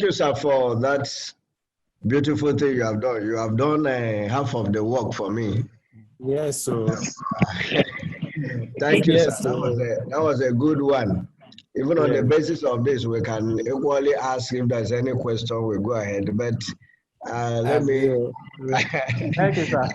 you, sir, for that beautiful thing you have done. You have done half of the work for me. Yes, so. Thank you, Yes, sir. so. That was a good one. Even on the basis of this, we can equally ask if there's any question. We go ahead, but let me. Thank you, sir.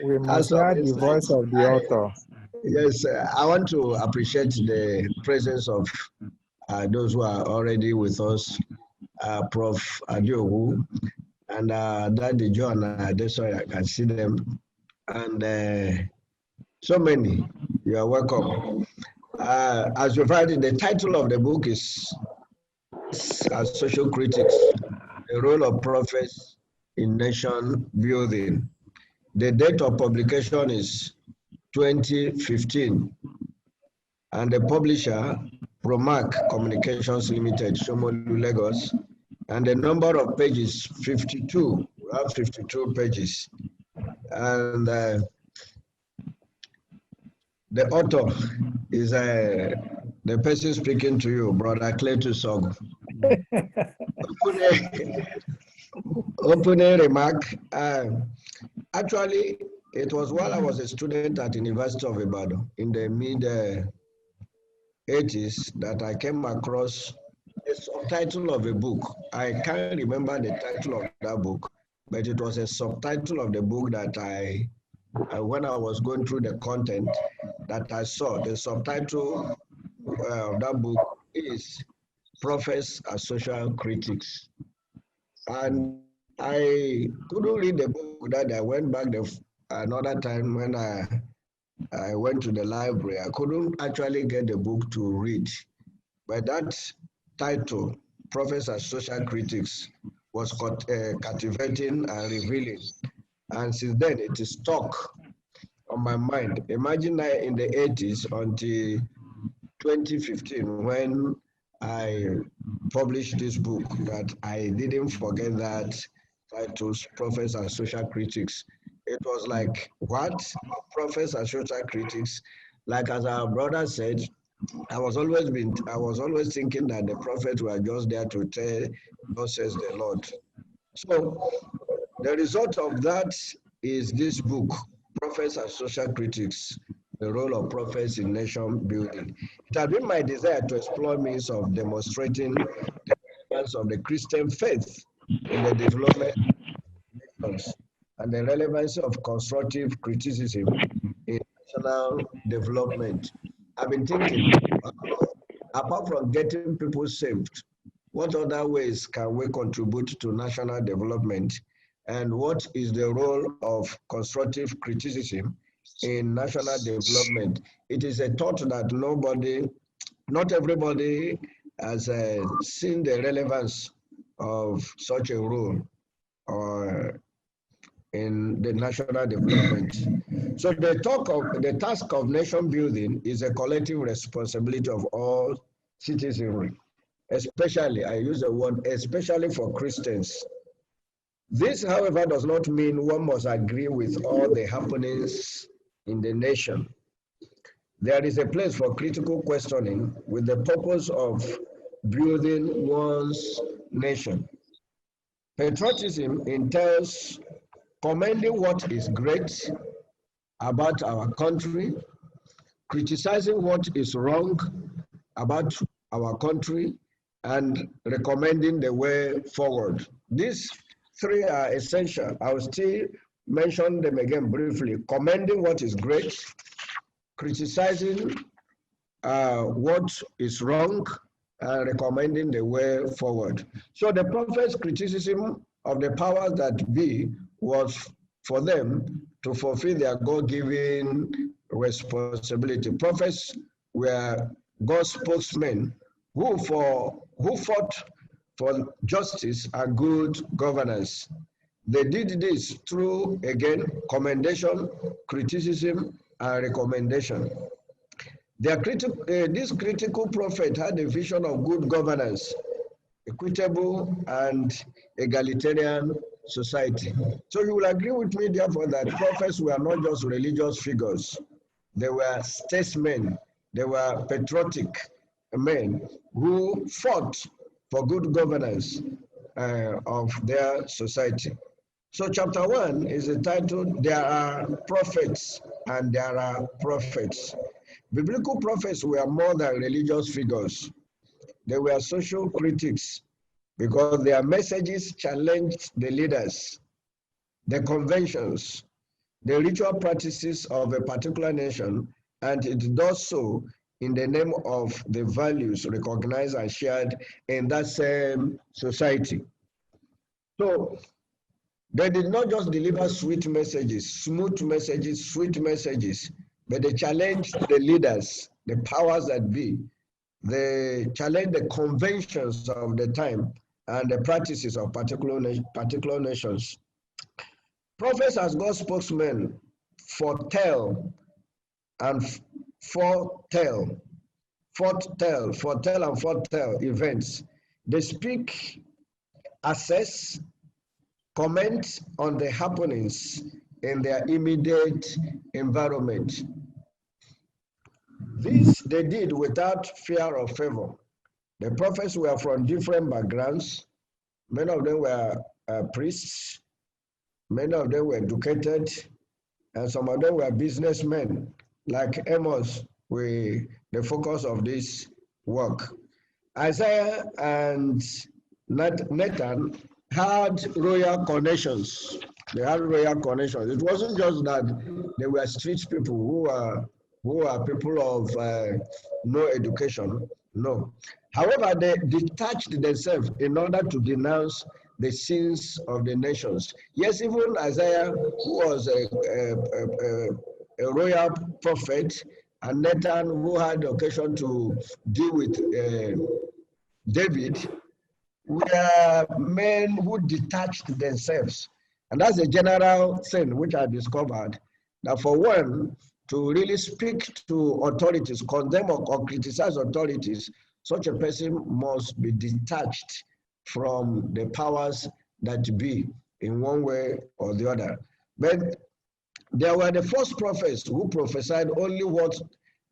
We must hear the voice of the author. Yes, I want to appreciate the presence of those who are already with us, Prof. Adiogu and Daddy John Adesoy. I can see them, and so many. You are welcome. As you've heard, the title of the book is as Social Critics, the Role of Prophets in Nation Building. The date of publication is 2015, and the publisher, Promac Communications Limited, Shomolu, Lagos, and the number of pages, 52. We have 52 pages. And the author is the person speaking to you, Brother Cletus Sog. Opening remark. Actually, it was while I was a student at University of Ibadan in the mid-80s that I came across a subtitle of a book. I can't remember the title of that book, but it was a subtitle of the book that when I was going through the content that I saw. The subtitle of that book is Prophets as Social Critics. And I couldn't read the book that I went back another time when I went to the library. I couldn't actually get the book to read. But that title, Prophets as Social Critics, was captivating and revealing. And since then, it is stuck on my mind. Imagine in the 80s until 2015 when I published this book that I didn't forget that titles, Prophets and Social Critics. It was like, what? Prophets and Social Critics? Like as our brother said, I was always thinking that the prophets were just there to tell, thus says the Lord. So the result of that is this book, Prophets and Social Critics, the Role of Prophets in Nation Building. It has been my desire to explore means of demonstrating the relevance of the Christian faith in the development of nations and the relevance of constructive criticism in national development. I've been thinking, apart from getting people saved, what other ways can we contribute to national development? And what is the role of constructive criticism in national development? It is a thought that not everybody has seen the relevance of such a role in the national development. So the task of nation building is a collective responsibility of all citizenry, especially, I use the word, especially for Christians. This, however, does not mean one must agree with all the happenings in the nation. There is a place for critical questioning with the purpose of building one's nation. Patriotism entails commending what is great about our country, criticizing what is wrong about our country, and recommending the way forward. These three are essential. I will still mention them again briefly. Commending what is great, criticizing what is wrong, and recommending the way forward. So the prophet's criticism of the powers that be was for them to fulfill their God-given responsibility. Prophets were God's spokesmen who fought for justice and good governance. They did this through, again, commendation, criticism, and recommendation. This critical prophet had a vision of good governance, equitable and egalitarian society. So you will agree with me, therefore, that prophets were not just religious figures. They were statesmen. They were patriotic men who fought for good governance of their society. So chapter 1 is entitled, There Are Prophets and There Are Prophets. Biblical prophets were more than religious figures. They were social critics because their messages challenged the leaders, the conventions, the ritual practices of a particular nation, and it does so in the name of the values recognized and shared in that same society. So they did not just deliver sweet messages, smooth messages, sweet messages, but they challenged the leaders, the powers that be. They challenged the conventions of the time and the practices of particular nations. Prophets as God's spokesmen foretell and foretell events. They speak, assess, comment on the happenings in their immediate environment. This they did without fear or favor. The prophets were from different backgrounds. Many of them were priests. Many of them were educated. And some of them were businessmen, like Amos, the focus of this work. Isaiah and Nathan had royal connections. They had royal connections. It wasn't just that they were street people who are people of no education. No. However, they detached themselves in order to denounce the sins of the nations. Yes, even Isaiah, who was a royal prophet, and Nathan, who had the occasion to deal with David, were men who detached themselves. And that's a general thing which I discovered, that for one, to really speak to authorities, condemn or criticize authorities, such a person must be detached from the powers that be in one way or the other. But there were the first prophets who prophesied only what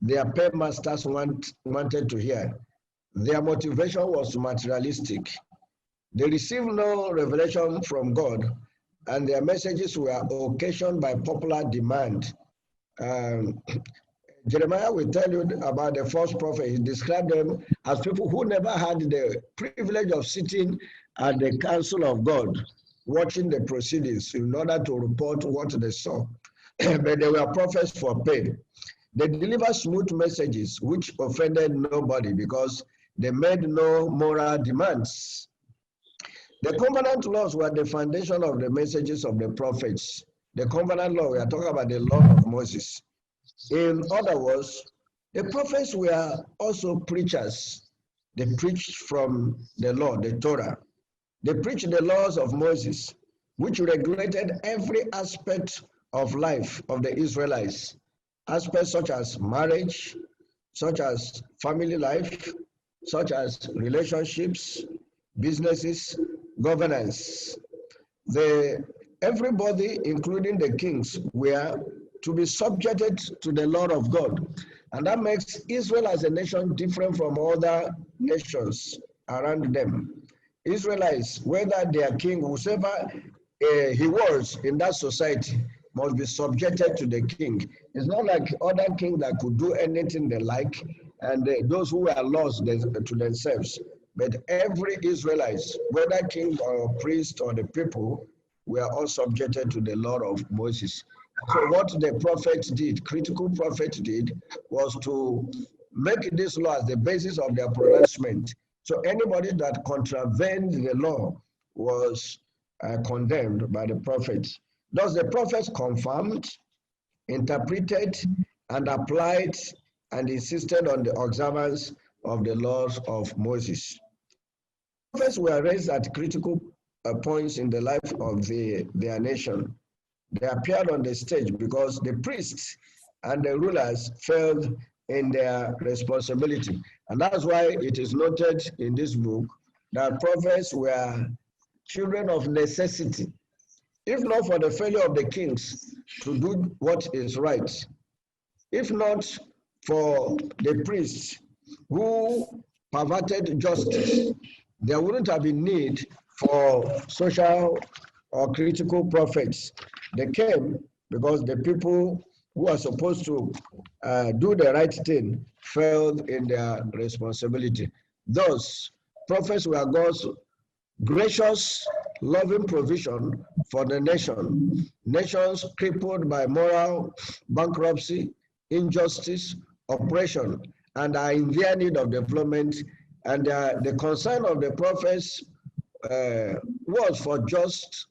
their paymasters wanted to hear. Their motivation was materialistic. They received no revelation from God, and their messages were occasioned by popular demand. Jeremiah will tell you about the false prophet. He described them as people who never had the privilege of sitting at the council of God, watching the proceedings in order to report what they saw. But they were prophets for pay. They delivered smooth messages which offended nobody because they made no moral demands. The covenant laws were the foundation of the messages of the prophets. The covenant law, we are talking about the law of Moses. In other words, the prophets were also preachers. They preached from the law, the Torah. They preached the laws of Moses, which regulated every aspect of life of the Israelites. Aspects such as marriage, such as family life, such as relationships, businesses, governance. Everybody, including the kings, were to be subjected to the law of God. And that makes Israel as a nation different from other nations around them. Israelites, whether their king, whoever he was in that society, must be subjected to the king. It's not like other kings that could do anything they like, and those who were lost to themselves. But every Israelite, whether king or priest or the people, were all subjected to the law of Moses. So what the prophet did, critical prophet did, was to make this law as the basis of their pronouncement. So anybody that contravened the law was condemned by the prophets. Thus the prophets confirmed, interpreted, and applied and insisted on the observance of the laws of Moses. Prophets were raised at critical points in the life of their nation. They appeared on the stage because the priests and the rulers failed in their responsibility. And that's why it is noted in this book that prophets were children of necessity. If not for the failure of the kings to do what is right, if not for the priests who perverted justice, there wouldn't have been need for social or critical prophets. They came because the people who are supposed to do the right thing failed in their responsibility. Thus, prophets were God's gracious, loving provision for the nation. Nations crippled by moral bankruptcy, injustice, oppression, and are in their need of development. And the concern of the prophets was for just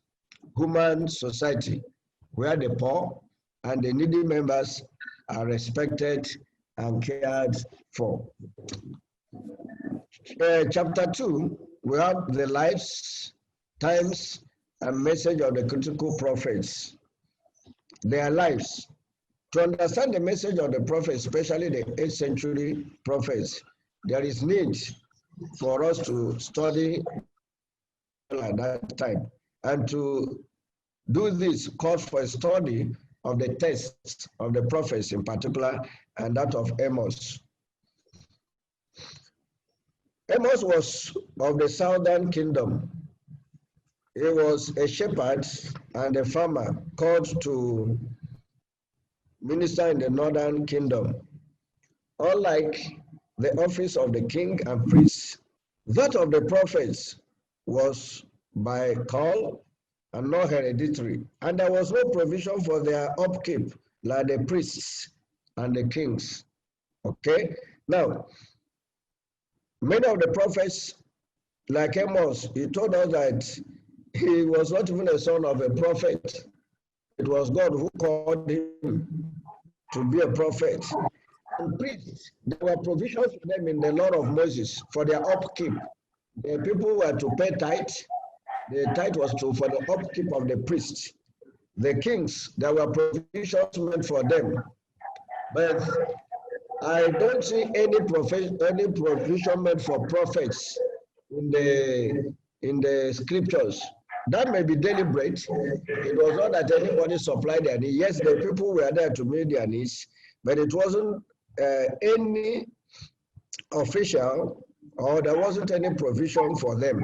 human society, where the poor and the needy members are respected and cared for. Chapter 2, we have the lives, times, and message of the critical prophets. Their lives. To understand the message of the prophets, especially the 8th century prophets, there is need for us to study at that time. And to do this calls for a study of the texts of the prophets in particular, and that of Amos. Amos was of the southern kingdom. He was a shepherd and a farmer called to minister in the northern kingdom. Unlike the office of the king and priest, that of the prophets was by call and not hereditary, and there was no provision for their upkeep like the priests and the kings. Okay, now many of the prophets, like Amos, he told us that he was not even a son of a prophet. It was God who called him to be a prophet. And priests, there were provisions for them in the law of Moses for their upkeep. The people were to pay tithe. The tithe was for the upkeep of the priests. The kings, there were provisions meant for them. But I don't see any provision meant for prophets in the scriptures. That may be deliberate. It was not that anybody supplied their needs. Yes, the people were there to meet their needs, but it wasn't any official, or there wasn't any provision for them.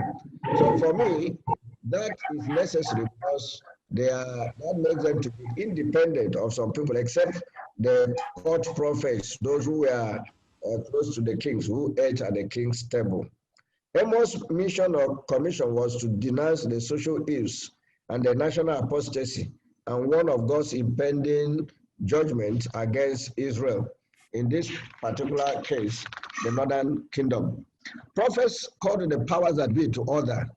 So for me, that is necessary because that makes them to be independent of some people, except the court prophets, those who were close to the kings, who ate at the king's table. Amos' mission or commission was to denounce the social ills and the national apostasy and warn of God's impending judgment against Israel. In this particular case, the northern kingdom. Prophets called the powers that be to order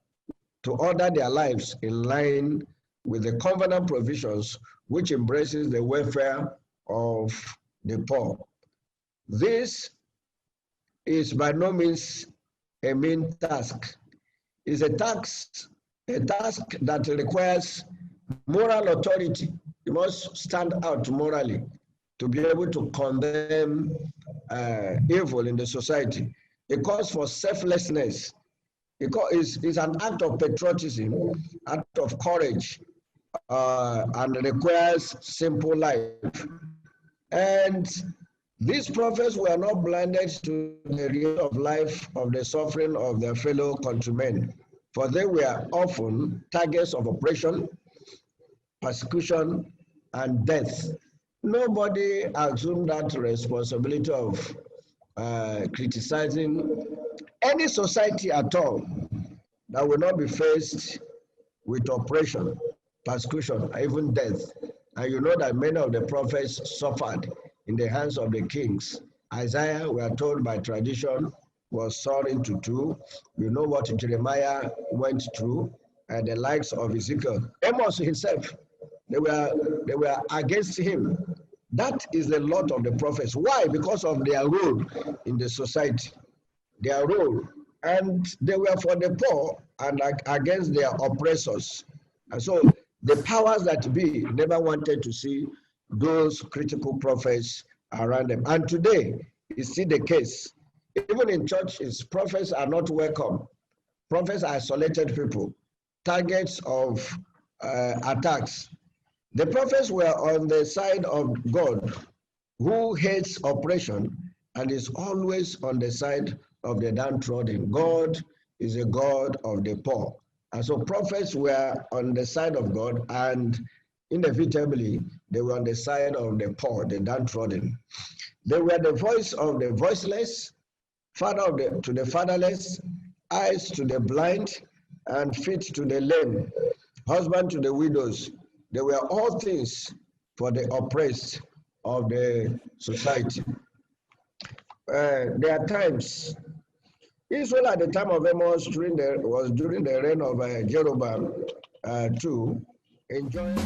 their lives in line with the covenant provisions, which embraces the welfare of the poor. This is by no means a mean task. It's a task that requires moral authority. You must stand out morally to be able to condemn evil in the society. It calls for selflessness. It's an act of patriotism, act of courage, and requires simple life. And these prophets were not blinded to the reality of life of the suffering of their fellow countrymen, for they were often targets of oppression, persecution, and death. Nobody assumed that responsibility of criticizing any society at all that will not be faced with oppression, persecution, even death. And you know that many of the prophets suffered in the hands of the kings. Isaiah, we are told by tradition, was sawn into two. You know what Jeremiah went through, and the likes of Ezekiel. Amos himself, they were against him. That is the lot of the prophets. Why? Because of their role in the society, their role. And they were for the poor and against their oppressors. And so the powers that be never wanted to see those critical prophets around them. And today, is still the case. Even in churches, prophets are not welcome. Prophets are isolated people, targets of attacks. The prophets were on the side of God, who hates oppression and is always on the side of the downtrodden. God is a God of the poor. And so prophets were on the side of God, and inevitably they were on the side of the poor, the downtrodden. They were the voice of the voiceless, father to the fatherless, eyes to the blind, and feet to the lame, husband to the widows. They were all things for the oppressed of the society. There are times, Israel at the time of Amos was during the reign of Jeroboam too, enjoying